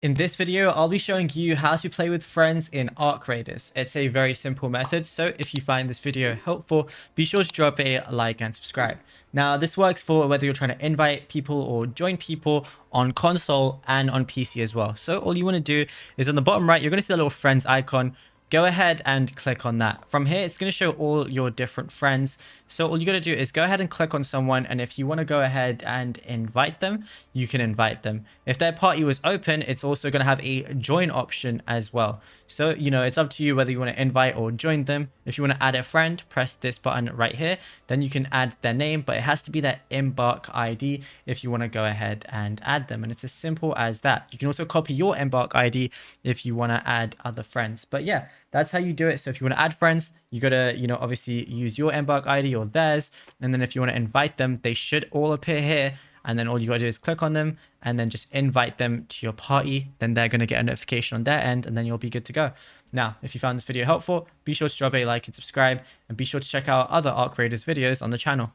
In this video, I'll be showing you how to play with friends in Arc Raiders. It's a very simple method, so if you find this video helpful, be sure to drop a like and subscribe. Now, this works for whether you're trying to invite people or join people on console and on PC as well. So all you want to do is on the bottom right, you're going to see the little friends icon. Go ahead and click on that. From here, it's going to show all your different friends. So all you got to do is go ahead and click on someone. And if you want to go ahead and invite them, you can invite them. If their party was open, it's also going to have a join option as well. So, it's up to you whether you want to invite or join them. If you want to add a friend, press this button right here. Then you can add their name, but it has to be their Embark ID if you want to go ahead and add them. And it's as simple as that. You can also copy your Embark ID if you want to add other friends. But yeah, that's how you do it. So if you want to add friends, you got to, obviously use your Embark ID or theirs. And then if you want to invite them, they should all appear here. And then all you got to do is click on them and then just invite them to your party. Then they're going to get a notification on their end and then you'll be good to go. Now, if you found this video helpful, be sure to drop a like and subscribe and be sure to check out other Arc Raiders videos on the channel.